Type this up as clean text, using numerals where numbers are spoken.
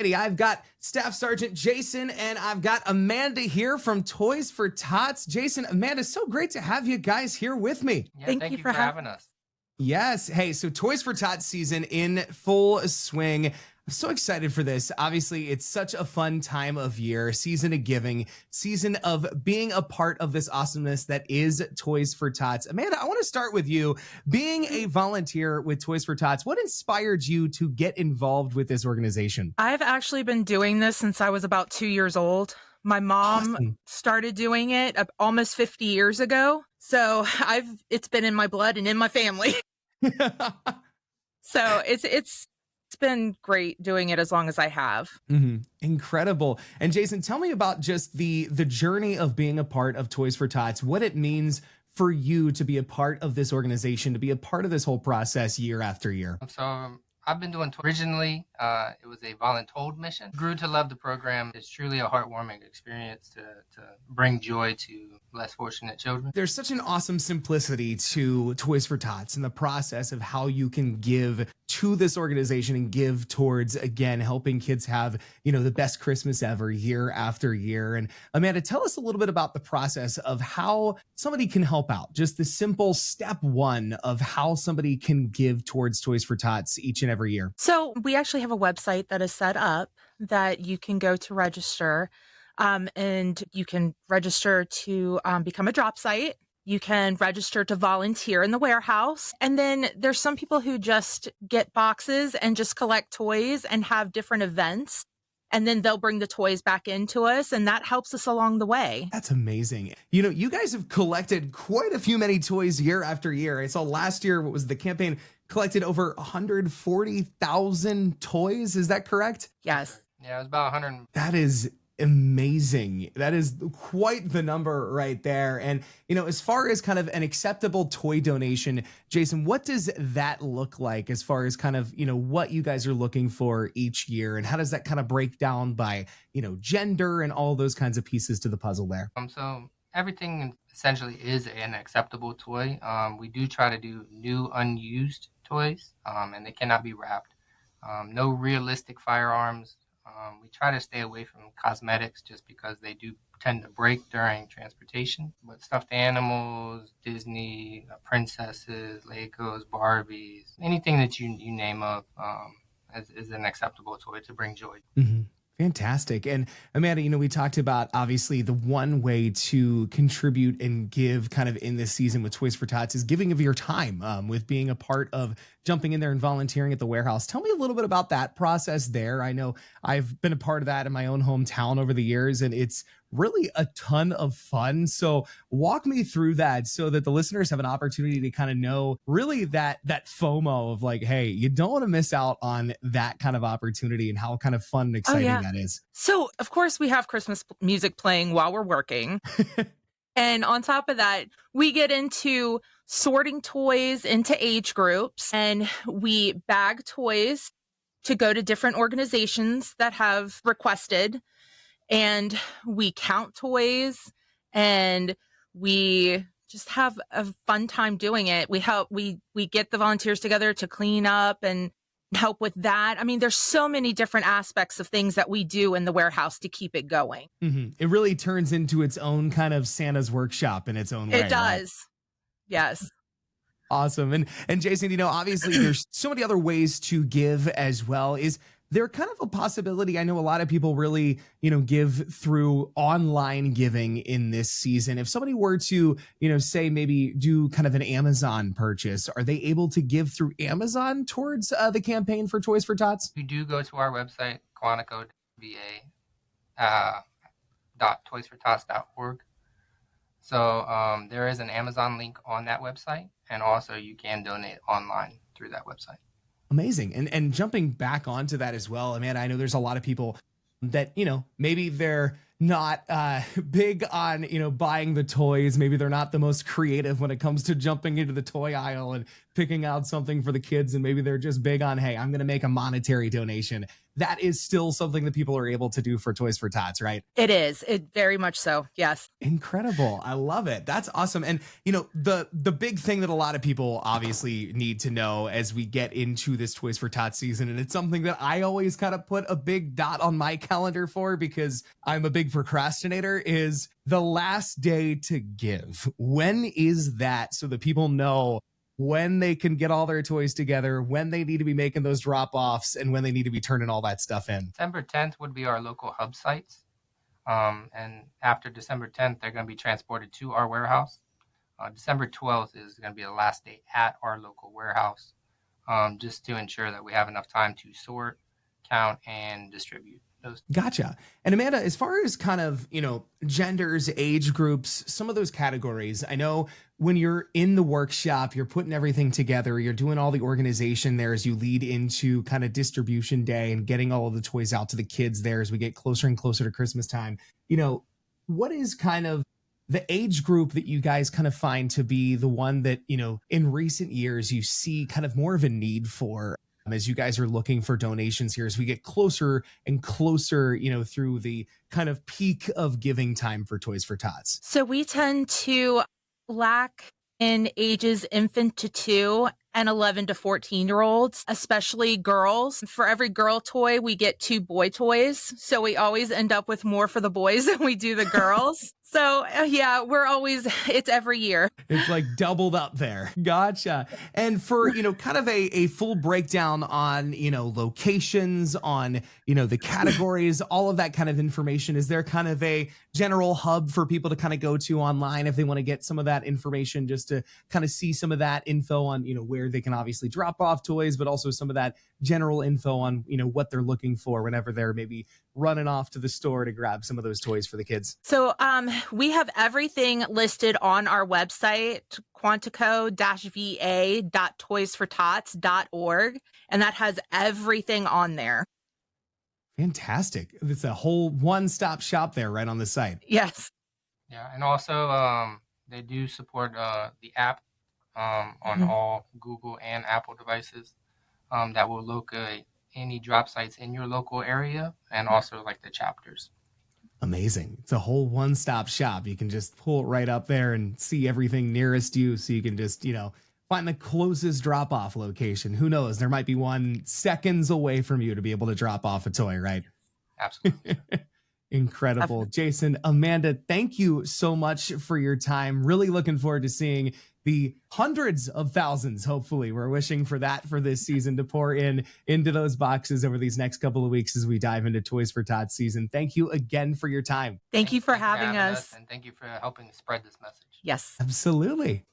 I've got Staff Sergeant Jason and I've got Amanda here from Toys for Tots. Jason, Amanda, so great to have you guys here with me. Yeah, thank you for having us. Yes. Hey, so Toys for Tots season in full swing. I'm so excited for this. Obviously, it's such a fun time of year, season of giving, season of being a part of this awesomeness that is Toys for Tots. Amanda, I want to start with you. Being a volunteer with Toys for Tots, what inspired you to get involved with this organization? I've actually been doing this since I was about 2 years old. My mom started doing it almost 50 years ago. So it's been in my blood and in my family. So it's been great doing it as long as I have. Incredible. And Jason, tell me about just the journey of being a part of Toys for Tots, what it means for you to be a part of this organization, to be a part of this whole process year after year. So I've been doing originally, it was a voluntold mission. Grew to love the program. It's truly a heartwarming experience to bring joy to less fortunate children. There's such an awesome simplicity to Toys for Tots and the process of how you can give to this organization and give towards, again, helping kids have, the best Christmas ever year after year. And Amanda, tell us a little bit about the process of how somebody can help out. Just the simple step one of how somebody can give towards Toys for Tots each and every year. So we actually have a website that is set up that you can go to register. And you can register to become a drop site. You can register to volunteer in the warehouse. And then there's some people who just get boxes and just collect toys and have different events. And then they'll bring the toys back into us. And that helps us along the way. That's amazing. You guys have collected quite a few many toys year after year. I saw last year, what was the campaign, collected over 140,000 toys. Is that correct? Yes. Yeah, it was about 100. That is amazing. That is quite the number right there. And, as far as kind of an acceptable toy donation, Jason, what does that look like as far as kind of, what you guys are looking for each year? And how does that kind of break down by, gender and all those kinds of pieces to the puzzle there? So everything essentially is an acceptable toy. We do try to do new unused toys, and they cannot be wrapped. No realistic firearms. We try to stay away from cosmetics just because they do tend to break during transportation. But stuffed animals, Disney, princesses, Legos, Barbies, anything that you name up is an acceptable toy to bring joy. Fantastic. And Amanda, we talked about obviously the one way to contribute and give kind of in this season with Toys for Tots is giving of your time with being a part of jumping in there and volunteering at the warehouse. Tell me a little bit about that process there. I know I've been a part of that in my own hometown over the years, and it's really a ton of fun. So walk me through that so that the listeners have an opportunity to kind of know really that FOMO of like, hey, you don't want to miss out on that kind of opportunity and how kind of fun and exciting that is. So of course we have Christmas music playing while we're working. And on top of that, we get into sorting toys into age groups, and we bag toys to go to different organizations that have requested. And we count toys, and we just have a fun time doing it. We get the volunteers together to clean up and help with that. I mean, there's so many different aspects of things that we do in the warehouse to keep it going. It really turns into its own kind of Santa's workshop in its own way. It does. Right? Yes. Awesome. And Jason, obviously there's so many other ways to give as well. Is there kind of a possibility? I know a lot of people really, give through online giving in this season. If somebody were to, say maybe do kind of an Amazon purchase, are they able to give through Amazon towards the campaign for Toys for Tots? You do go to our website, quantico.toysfortots.org. So there is an Amazon link on that website, and also you can donate online through that website. Amazing. And jumping back onto that as well, Amanda, I know there's a lot of people that, maybe they're not big on, buying the toys. Maybe they're not the most creative when it comes to jumping into the toy aisle and picking out something for the kids. And maybe they're just big on, hey, I'm going to make a monetary donation. that is still something that people are able to do for Toys for Tots, right? It is. It very much so. Yes. Incredible. I love it. That's awesome. And the big thing that a lot of people obviously need to know as we get into this Toys for Tots season, and it's something that I always kind of put a big dot on my calendar for because I'm a big procrastinator, is the last day to give. When is that, so that people know when they can get all their toys together, when they need to be making those drop-offs, and when they need to be turning all that stuff in? December 10th would be our local hub sites. And after December 10th, they're going to be transported to our warehouse. December 12th is going to be the last day at our local warehouse, just to ensure that we have enough time to sort, count, and distribute those. Gotcha. And Amanda, as far as kind of, genders, age groups, some of those categories, I know when you're in the workshop, you're putting everything together, you're doing all the organization there as you lead into kind of distribution day and getting all of the toys out to the kids there as we get closer and closer to Christmas time. What is kind of the age group that you guys kind of find to be the one that, in recent years, you see kind of more of a need for, as you guys are looking for donations here as we get closer and closer, through the kind of peak of giving time for Toys for Tots? So we tend to lack in ages infant to 2 and 11 to 14-year-olds, especially girls. For every girl toy, we get 2 boy toys. So we always end up with more for the boys than we do the girls. So yeah, it's every year. It's like doubled up there. Gotcha. And for, kind of a full breakdown on, locations, on, the categories, all of that kind of information, is there kind of a general hub for people to kind of go to online if they want to get some of that information, just to kind of see some of that info on, where they can obviously drop off toys, but also some of that general info on, what they're looking for whenever they're maybe running off to the store to grab some of those toys for the kids? So we have everything listed on our website, quantico-va.toysfortots.org, and that has everything on there. Fantastic. It's a whole one-stop shop there right on the site. Yes. Yeah, and also they do support the app on all Google and Apple devices that will locate any drop sites in your local area, and also like the chapters. Amazing. It's a whole one-stop shop. You can just pull it right up there and see everything nearest you, so you can just, find the closest drop-off location. Who knows? There might be one seconds away from you to be able to drop off a toy, right? Absolutely. Incredible. Jason, Amanda, thank you so much for your time. Really looking forward to seeing the hundreds of thousands, hopefully, we're wishing for that for this season, to pour into those boxes over these next couple of weeks as we dive into Toys for Tots season. Thank you again for your time. Thank you for having us. And thank you for helping spread this message. Yes. Absolutely.